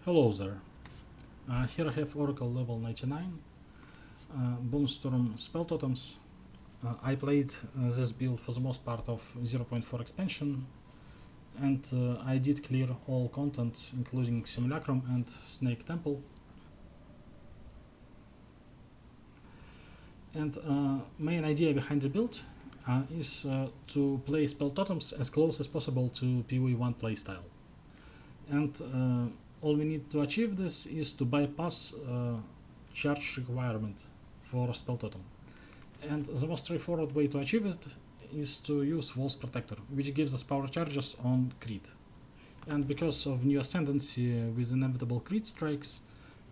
Hello there. Here I have Oracle level 99, Bonestorm Spell Totems. I played this build for the most part of 0.4 expansion, and I did clear all content including Simulacrum and Snake Temple. And main idea behind the build is to play Spell Totems as close as possible to PoE1 playstyle. And all we need to achieve this is to bypass charge requirement for Spell Totem. And the most straightforward way to achieve it is to use Walls Protector, which gives us power charges on crit. And because of new ascendancy with inevitable crit strikes,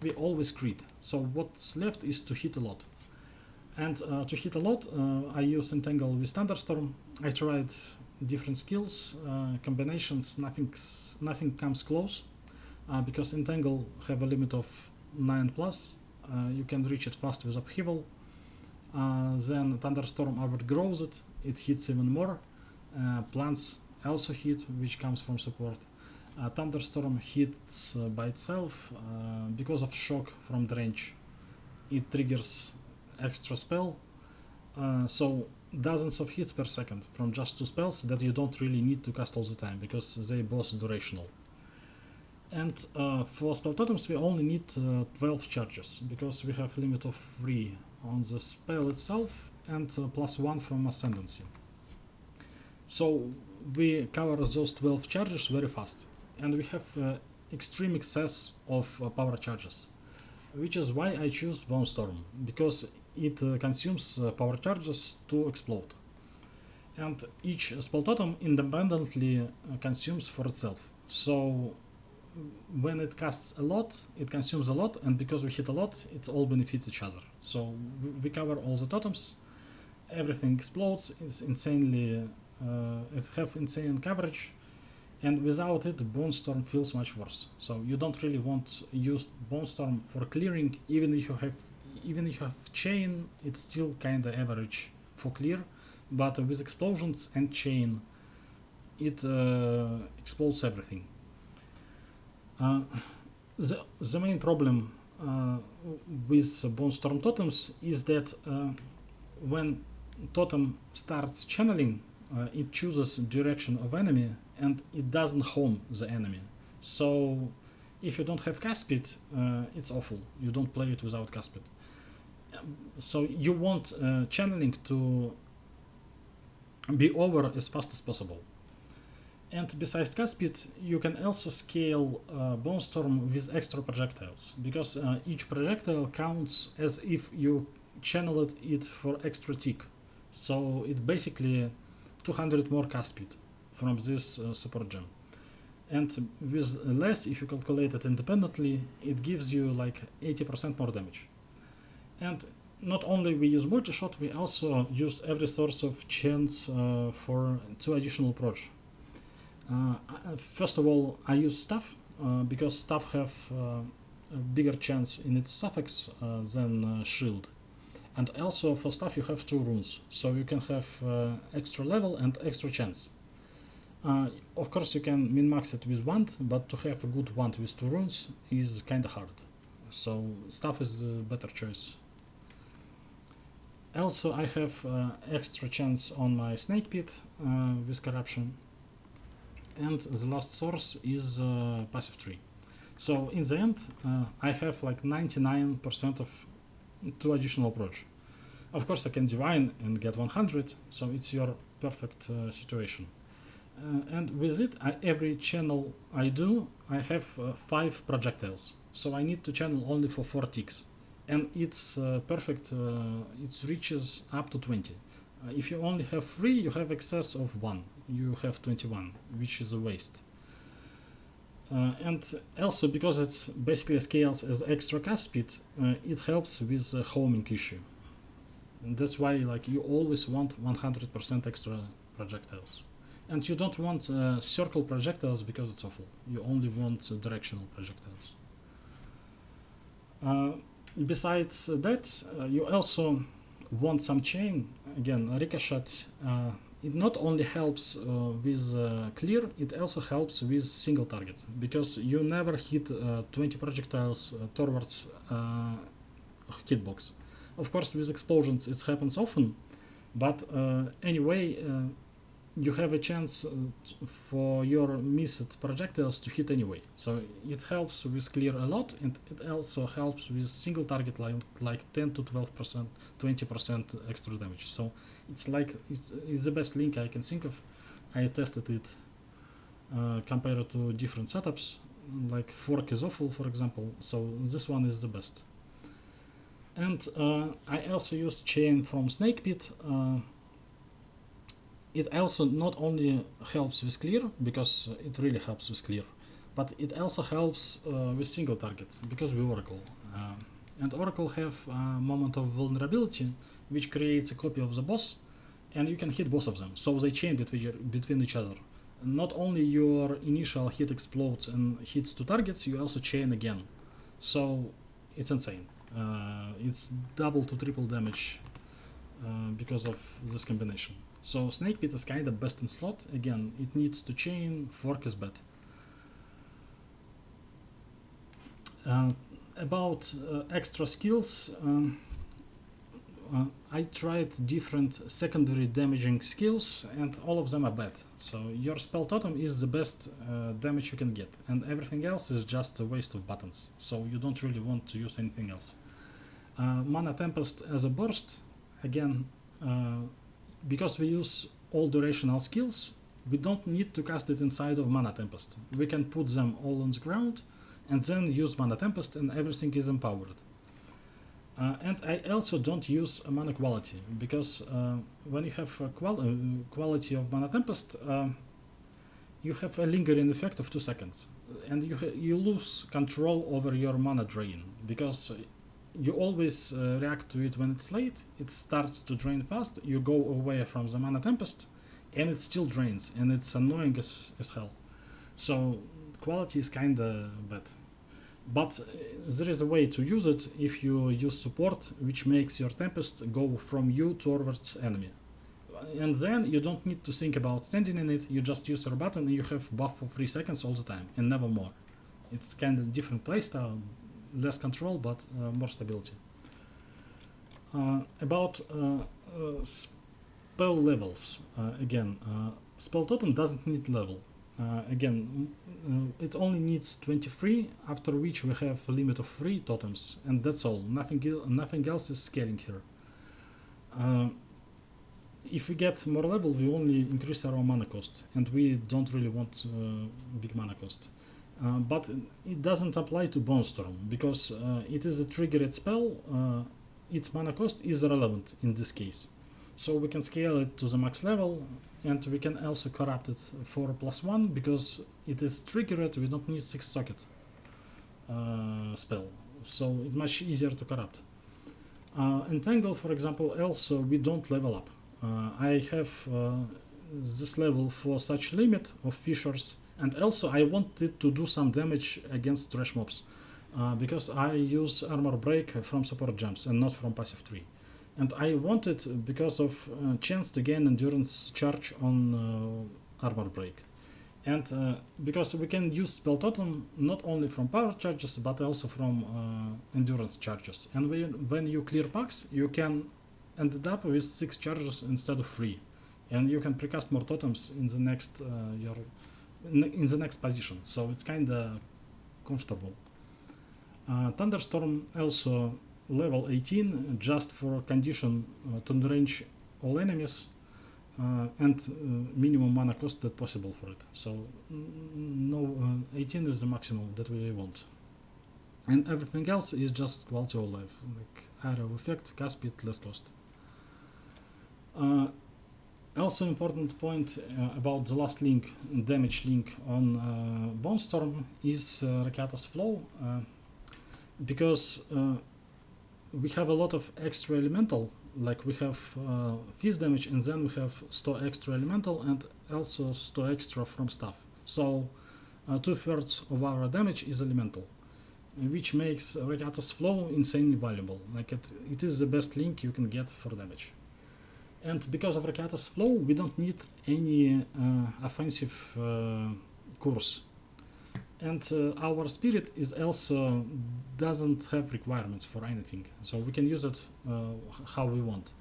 we always crit. So what's left is to hit a lot. And to hit a lot, I use Entangle with Thunderstorm. I tried different skills, combinations, nothing comes close. Because Entangle have a limit of 9+, you can reach it fast with Upheaval. Then Thunderstorm outgrows it, it hits even more. Plants also hit, which comes from support. Thunderstorm hits by itself because of shock from the range. It triggers extra spell, so dozens of hits per second from just 2 spells that you don't really need to cast all the time because they both durational. And for Spell Totems we only need 12 charges, because we have a limit of 3 on the spell itself and +1 from Ascendancy. So we cover those 12 charges very fast, and we have extreme excess of power charges, which is why I choose Bonestorm, because it consumes power charges to explode. And each Spell Totem independently consumes for itself. So when it casts a lot, it consumes a lot, and because we hit a lot, it all benefits each other. So we cover all the totems, everything explodes, it's insanely, it have insane coverage, and without it, Bonestorm feels much worse. So you don't really want to use Bonestorm for clearing. Even if you have chain, it's still kinda average for clear, but with explosions and chain, it explodes everything. The main problem with Bonestorm Totems is that when Totem starts channeling, it chooses direction of enemy and it doesn't home the enemy. So if you don't have cast speed, it's awful. You don't play it without cast speed. So you want channeling to be over as fast as possible. And besides cast speed, you can also scale Bonestorm with extra projectiles, because each projectile counts as if you channeled it for extra tick. So it's basically 200 more cast speed from this support gem. And with less, if you calculate it independently, it gives you like 80% more damage. And not only we use multi-shot, we also use every source of chance for 2 additional proj. First of all, I use Staff, because Staff have a bigger chance in its suffix than Shield. And also for Staff you have 2 runes, so you can have extra level and extra chance. Of course you can min-max it with Wand, but to have a good Wand with 2 runes is kinda hard. So Staff is the better choice. Also, I have extra chance on my snake pit with corruption, and the last source is passive tree. So in the end, I have like 99% of 2 additional approach. Of course, I can divine and get 100, so it's your perfect situation. And with it, every channel I do, I have 5 projectiles. So I need to channel only for 4 ticks. And it's perfect, it reaches up to 20. If you only have 3, you have excess of 1. You have 21, which is a waste. And also, because it's basically scales as extra cast speed, it helps with the homing issue. And that's why like you always want 100% extra projectiles. And you don't want circle projectiles because it's awful. You only want directional projectiles. Besides that, you also want some chain. Again, ricochet. It not only helps with clear, it also helps with single target, because you never hit 20 projectiles towards hitbox. Of course, with explosions it happens often, but anyway, you have a chance for your missed projectiles to hit anyway. So it helps with clear a lot, and it also helps with single target like 10 to 12%, 20% extra damage. So it's like it's the best link I can think of. I tested it compared to different setups. Like fork is awful, for example. So this one is the best. And I also use chain from Snake Pit. It also not only helps with clear, because it really helps with clear, but it also helps with single targets, because we Oracle. And Oracle have a moment of vulnerability, which creates a copy of the boss, and you can hit both of them, so they chain between each other. Not only your initial hit explodes and hits 2 targets, you also chain again. So it's insane. It's double to triple damage because of this combination. So Snake Pit is kind of best in slot. Again, it needs to chain, fork is bad. About extra skills, I tried different secondary damaging skills, and all of them are bad. So your spell totem is the best damage you can get, and everything else is just a waste of buttons. So you don't really want to use anything else. Mana Tempest as a burst, again, because we use all durational skills, we don't need to cast it inside of Mana Tempest. We can put them all on the ground and then use Mana Tempest, and everything is empowered. And I also don't use a mana quality, because when you have a quality of Mana Tempest, you have a lingering effect of 2 seconds, and you lose control over your mana drain, because you always react to it when it's late. It starts to drain fast, you go away from the Mana Tempest, and it still drains, and it's annoying as hell. So quality is kinda bad. But there is a way to use it if you use support, which makes your Tempest go from you towards enemy. And then you don't need to think about standing in it, you just use your button and you have buff for 3 seconds all the time, and never more. It's kind of different playstyle, less control, but more stability. About spell levels, again, spell totem doesn't need level. It only needs 23, after which we have a limit of 3 totems, and that's all. Nothing else is scaling here. If we get more level, we only increase our mana cost, and we don't really want big mana cost. But it doesn't apply to Bonestorm, because it is a triggered spell. Its mana cost is irrelevant in this case. So we can scale it to the max level, and we can also corrupt it for +1, because it is triggered. We don't need 6 socket spell, so it's much easier to corrupt. Entangle, for example, also we don't level up. I have this level for such limit of fissures, and also I wanted to do some damage against trash mobs, because I use armor break from support gems and not from passive tree. And I want it because of chance to gain endurance charge on armor break. And because we can use spell totem not only from power charges but also from endurance charges. And when you clear packs, you can ended up with 6 charges instead of 3, and you can precast more totems in the next in the next position, so it's kinda comfortable. Thunderstorm also level 18, just for condition to range all enemies, and minimum mana cost that possible for it. So no, 18 is the maximum that we want. And everything else is just quality of life, like arrow effect, cast speed, less cost. Also important point about the last link, damage link on Bonestorm is Rakata's Flow, because we have a lot of extra elemental, like we have fizz damage, and then we have 100 extra elemental and also 100 extra from stuff. So 2/3 of our damage is elemental, which makes Rakata's Flow insanely valuable. Like it is the best link you can get for damage. And because of Rakata's Flow, we don't need any offensive course. And our spirit is also doesn't have requirements for anything, so we can use it how we want.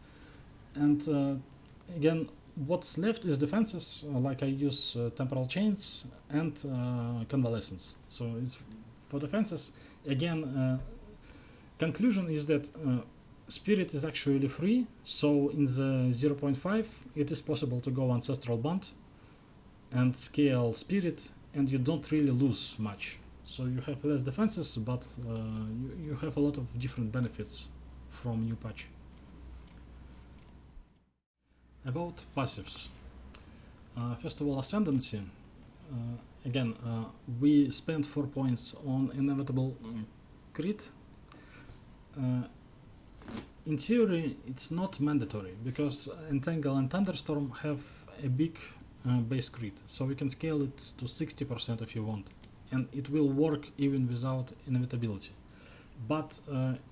And again, what's left is defenses, like I use temporal chains and convalescence. So it's for defenses. Again, conclusion is that spirit is actually free, so in the 0.5 it is possible to go Ancestral Bond and scale spirit, and you don't really lose much. So you have less defenses, but you have a lot of different benefits from new patch. About passives. First of all, Ascendancy. Again, we spent 4 points on Inevitable Crit. In theory, it's not mandatory, because Entangle and Thunderstorm have a big base crit, so we can scale it to 60% if you want, and it will work even without inevitability. But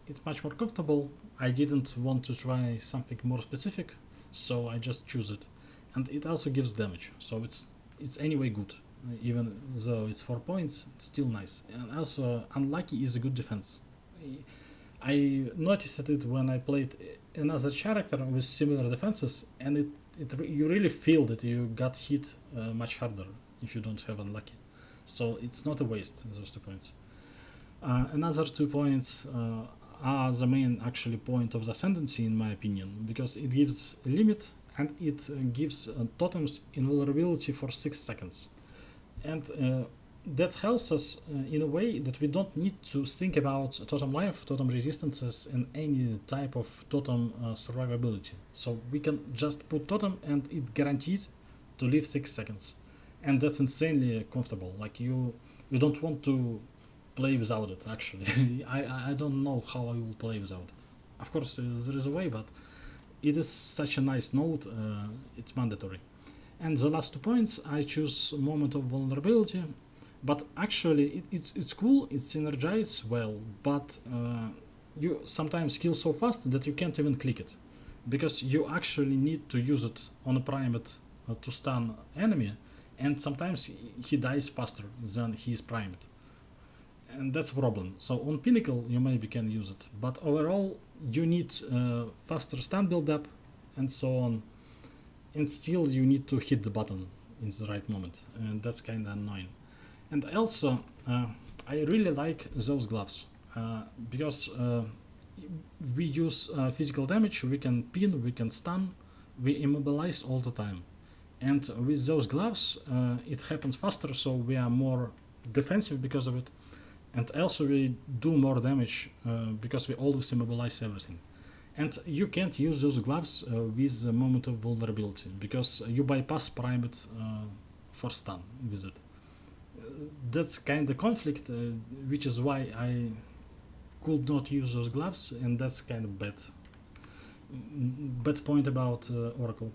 it's much more comfortable. I didn't want to try something more specific, so I just choose it, and it also gives damage, so it's anyway good. Even though it's 4 points, it's still nice. And also, Unlucky is a good defense. I noticed it when I played another character with similar defenses, and you really feel that you got hit much harder if you don't have Unlucky. So it's not a waste, those 2 points. Another 2 points are the main actually point of the Ascendancy, in my opinion, because it gives a limit and it gives totems invulnerability for 6 seconds. And that helps us in a way that we don't need to think about totem life, totem resistances, and any type of totem survivability. So we can just put totem and it guarantees to live 6 seconds. And that's insanely comfortable. Like you don't want to play without it, actually. I don't know how I will play without it. Of course, there is a way, but it is such a nice node, it's mandatory. And the last 2 points, I choose Moment of Vulnerability. But actually, it's cool, it synergizes well, but you sometimes kill so fast that you can't even click it, because you actually need to use it on a primed to stun enemy, and sometimes he dies faster than he is primed, and that's a problem. So on Pinnacle you maybe can use it, but overall you need faster stun build up and so on, and still you need to hit the button in the right moment, and that's kind of annoying. And also, I really like those gloves, because we use physical damage, we can pin, we can stun, we immobilize all the time. And with those gloves, it happens faster, so we are more defensive because of it. And also we do more damage, because we always immobilize everything. And you can't use those gloves with the Moment of Vulnerability, because you bypass primed for stun with it. That's kind of conflict, which is why I could not use those gloves, and that's kind of bad point about Oracle.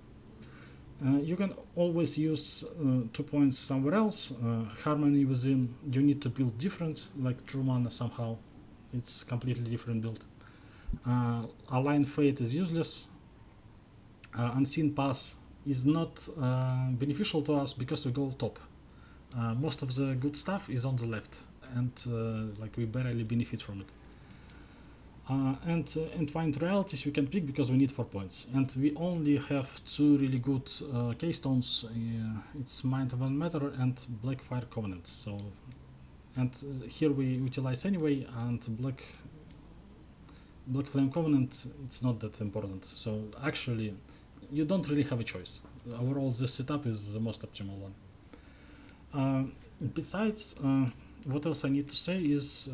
You can always use 2 points somewhere else. Harmony Within, you need to build different, like True Mana somehow. It's completely different build. Align Fate is useless. Unseen Pass is not beneficial to us because we go top. Most of the good stuff is on the left, and like we barely benefit from it. And find realities we can pick because we need 4 points, and we only have 2 really good keystones. It's Mind of Matter and Blackfire Covenant. So, and here we utilize anyway, and Black Flame Covenant, it's not that important. So actually, you don't really have a choice. Overall, this setup is the most optimal one. Besides, what else I need to say is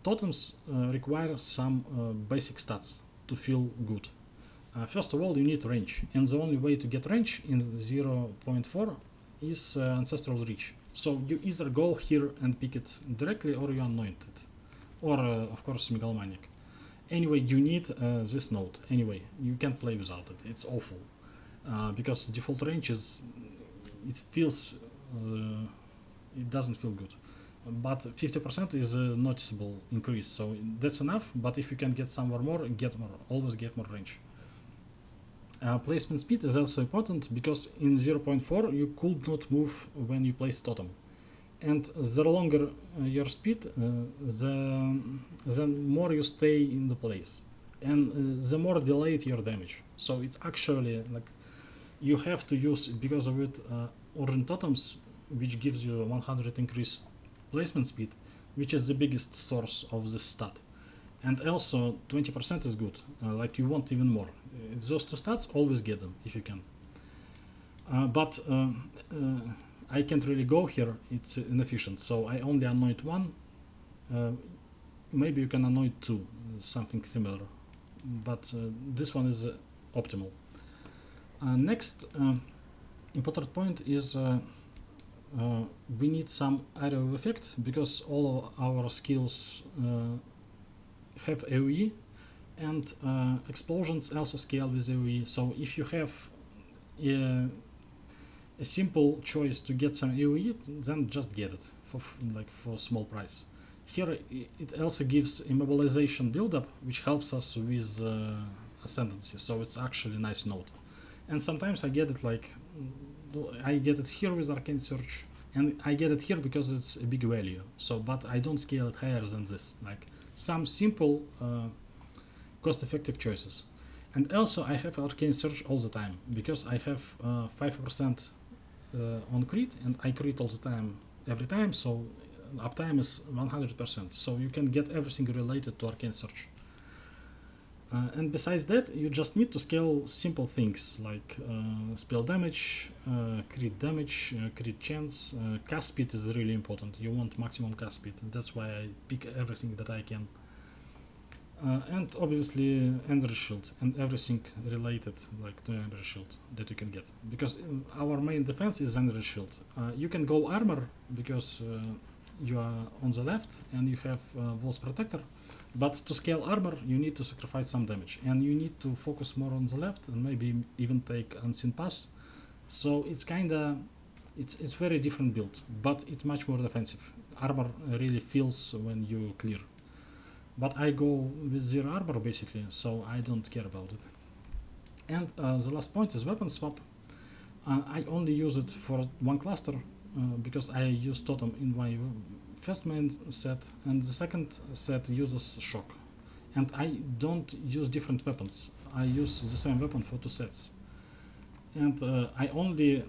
totems require some basic stats to feel good. First of all, you need range, and the only way to get range in 0.4 is Ancestral Reach. So you either go here and pick it directly, or you anoint it, or of course Megalomaniac. Anyway, you need this node. Anyway, you can't play without it. It's awful because default range is it doesn't feel good. But 50% is a noticeable increase, so that's enough. But if you can get somewhere more, get more. Always get more range. Placement speed is also important because in 0.4 you could not move when you place totem, and the longer your speed, the more you stay in the place, and the more delayed your damage. So it's actually like you have to use, because of it, Origin Totems, which gives you 100 increased placement speed, which is the biggest source of this stat. And also 20% is good, like you want even more. Those two stats, always get them if you can. But I can't really go here, it's inefficient, so I only anoint one. Maybe you can anoint two, something similar, but this one is optimal. Next important point is we need some area of effect, because all of our skills have AoE, and explosions also scale with AoE. So if you have a simple choice to get some AoE, then just get it for small price. Here it also gives immobilization buildup, which helps us with ascendancy. So it's actually a nice node. And sometimes I get it here with Arcane Search, and I get it here because it's a big value. So, but I don't scale it higher than this. Like some simple, cost-effective choices. And also I have Arcane Search all the time because I have 5% on crit, and I crit all the time, every time. So uptime is 100%. So you can get everything related to Arcane Search. And besides that, you just need to scale simple things like spell damage, crit chance. Cast speed is really important. You want maximum cast speed. That's why I pick everything that I can. And obviously Energy Shield and everything related like to Energy Shield that you can get. Because our main defense is Energy Shield. You can go armor because you are on the left and you have Walls Protector. But to scale armor, you need to sacrifice some damage, and you need to focus more on the left, and maybe even take Unseen Pass. So it's it's very different build, but it's much more defensive. Armor really feels when you clear. But I go with 0 armor basically, so I don't care about it. And the last point is weapon swap. I only use it for one cluster because I use Totem in my first main set, and the second set uses shock, and I don't use different weapons. I use the same weapon for 2 sets, and I only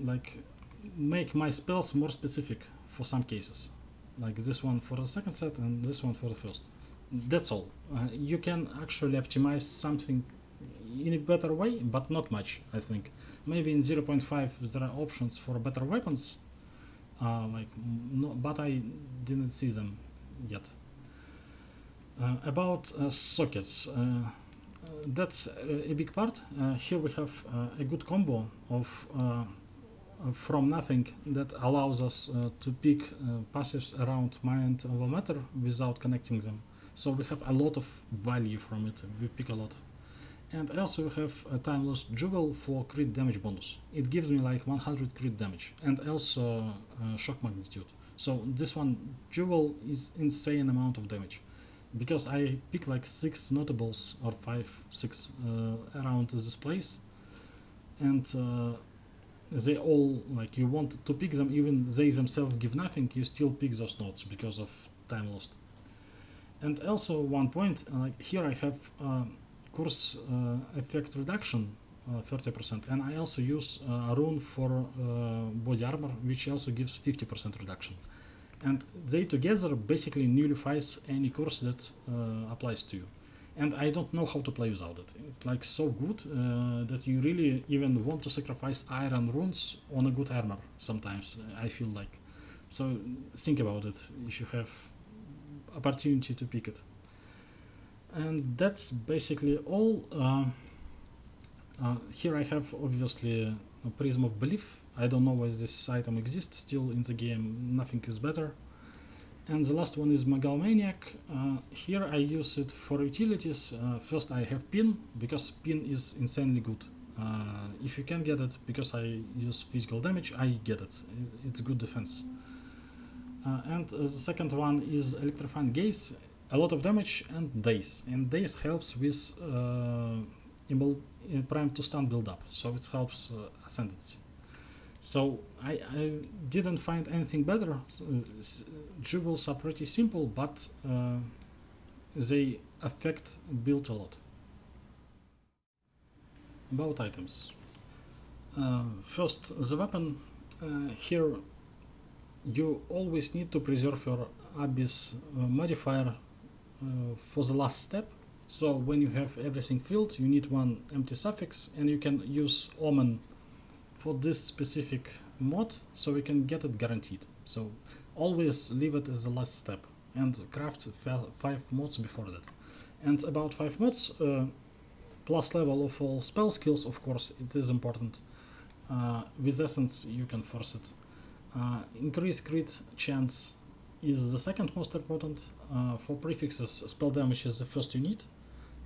make my spells more specific for some cases, like this one for the second set and this one for the first. That's all. You can actually optimize something in a better way, but not much. I think maybe in 0.5 there are options for better weapons. But I didn't see them yet. About sockets, that's a big part. Here we have a good combo of from nothing that allows us to pick passives around Mind over Matter without connecting them. So we have a lot of value from it. We pick a lot. And also we have a Time Lost Jewel for crit damage bonus. It gives me like 100 crit damage, and also shock magnitude. So this one Jewel is insane amount of damage, because I pick like 6 notables or 6 around this place, and they all, like, you want to pick them, even they themselves give nothing, you still pick those notes because of Time Lost. And also one point, like here I have curse effect reduction 30%, and I also use a rune for body armor, which also gives 50% reduction. And they together basically nullifies any curse that applies to you. And I don't know how to play without it. It's like so good that you really even want to sacrifice iron runes on a good armor sometimes, I feel like. So think about it if you have opportunity to pick it. And that's basically all. Here I have obviously a Prism of Belief. I don't know why this item exists still in the game, nothing is better. And the last one is Megalomaniac. Here I use it for utilities. First I have Pin, because Pin is insanely good. If you can get it, because I use physical damage, I get it. It's good defense. And the second one is Electrifying Gaze. A lot of damage and Daze. And Daze helps with Prime to Stun build up, so it helps Ascendancy. So I didn't find anything better. Jewels are pretty simple, but they affect build a lot. About items. First, the weapon. Here you always need to preserve your Abyss modifier for the last step. So when you have everything filled, you need one empty suffix, and you can use Omen for this specific mod, so you can get it guaranteed. So always leave it as the last step and craft 5 mods before that. And about 5 mods, plus level of all spell skills, of course, it is important. With Essence you can force it. Increase crit chance is the second most important. For prefixes, spell damage is the first you need.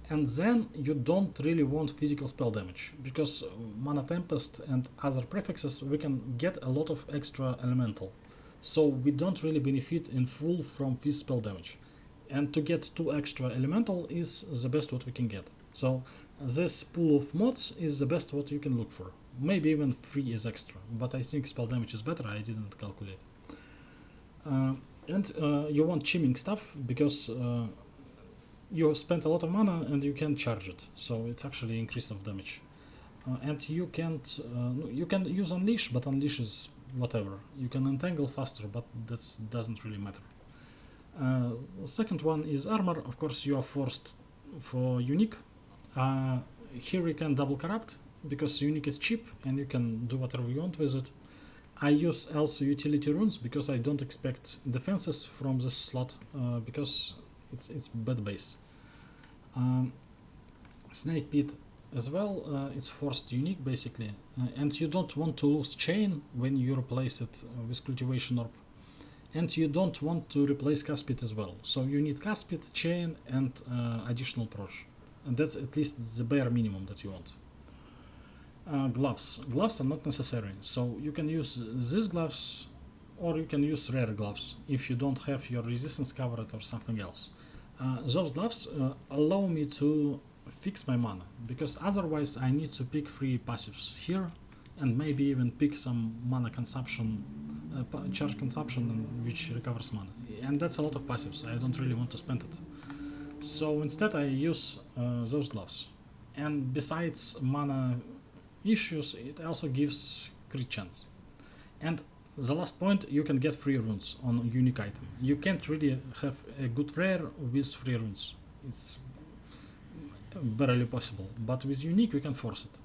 And then you don't really want physical spell damage, because Mana Tempest and other prefixes we can get a lot of extra elemental. So we don't really benefit in full from this spell damage. And to get 2 extra elemental is the best what we can get. So this pool of mods is the best what you can look for. Maybe even 3 is extra, but I think spell damage is better, I didn't calculate. And you want chiming stuff, because you spent a lot of mana and you can charge it, so it's actually increase of damage. And you can't, you can use Unleash, but Unleash is whatever. You can entangle faster, but that doesn't really matter. Second one is armor. Of course, you are forced for unique. Here you can double corrupt, because unique is cheap and you can do whatever you want with it. I use also utility runes, because I don't expect defenses from this slot, because it's bad base. Snake Pit as well, it's forced unique basically, and you don't want to lose chain when you replace it with cultivation orb, and you don't want to replace Caspit as well, so you need Caspit, chain and additional proc, and that's at least the bare minimum that you want. Gloves are not necessary, so you can use these gloves or you can use rare gloves if you don't have your resistance covered or something else. Those gloves allow me to fix my mana, because otherwise I need to pick 3 passives here and maybe even pick some mana consumption, charge consumption, which recovers mana, and that's a lot of passives. I don't really want to spend it, so instead I use those gloves. And besides mana issues, it also gives crit chance. And the last point, you can get free runes on a unique item. You can't really have a good rare with free runes. It's barely possible, but with unique you can force it.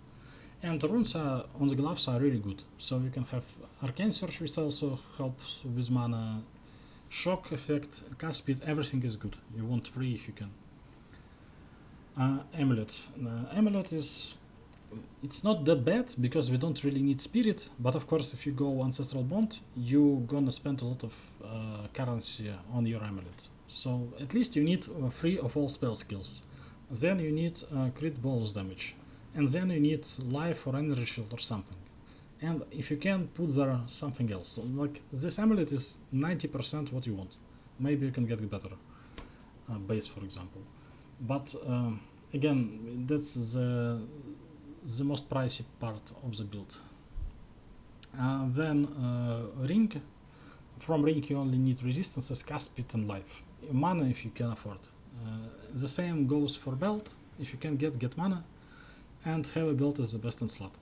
And the runes on the gloves are really good, so you can have Arcane Search, which also helps with mana, shock effect, cast speed, everything is good. You want 3 if you can. Amulet. Amulet is, it's not that bad, because we don't really need spirit, but of course if you go Ancestral Bond, you're gonna spend a lot of currency on your amulet. So at least you need 3 of all spell skills. Then you need crit bonus damage, and then you need life or energy shield or something. And if you can, put there something else. So like this amulet is 90% what you want. Maybe you can get better base, for example. But again, that's the most pricey part of the build. Then ring. From ring you only need resistances, cast speed and life. mana if you can afford. The same goes for belt. If you can get mana, and heavy belt is the best in slot.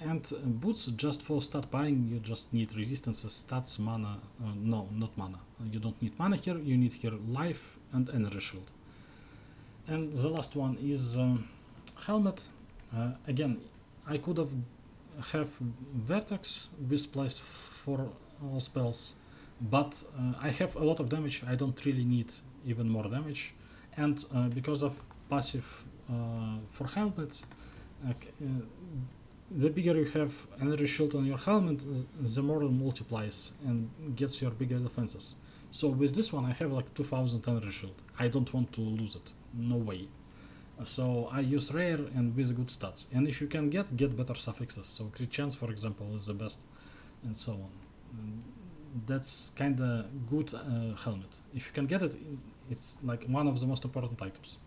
And boots, just for start buying, you just need resistances, stats, mana. No, not mana. You don't need mana here. You need here life and energy shield. And the last one is helmet. Again, I could have vertex with place for all spells, but I have a lot of damage. I don't really need even more damage, and because of passive for helmet, the bigger you have energy shield on your helmet, the more it multiplies and gets your bigger defenses. So with this one I have like 2000 energy shield. I don't want to lose it, no way. So I use rare and with good stats, and if you can get better suffixes, so crit chance for example is the best, and so on. And that's kinda good helmet. If you can get it, it's like one of the most important items.